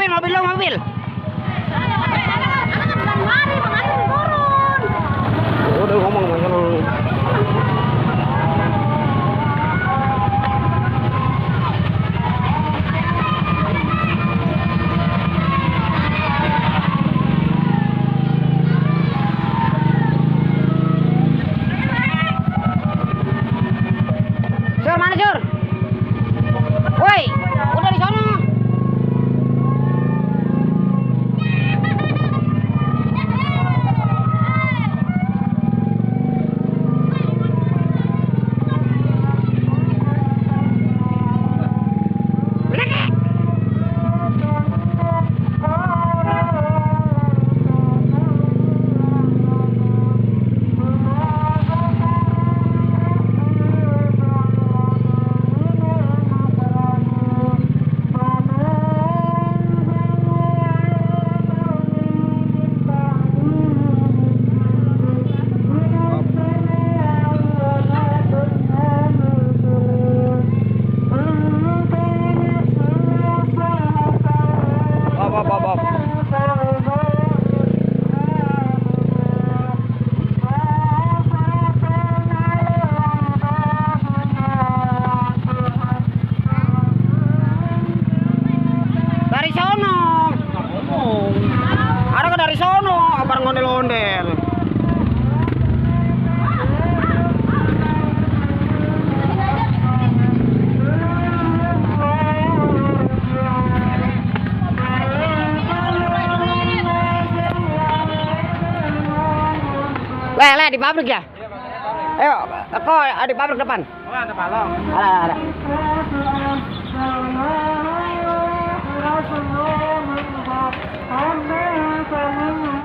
mobil. Udah ngomong sama Sur, mana Sur? Woi, udah di sana. Dari sono. Ada ke dari sono, bareng ondel-ondel. Le, di pabrik ya? Ayo, kok di pabrik depan? Oh, ada balong. Ada. Rasulullah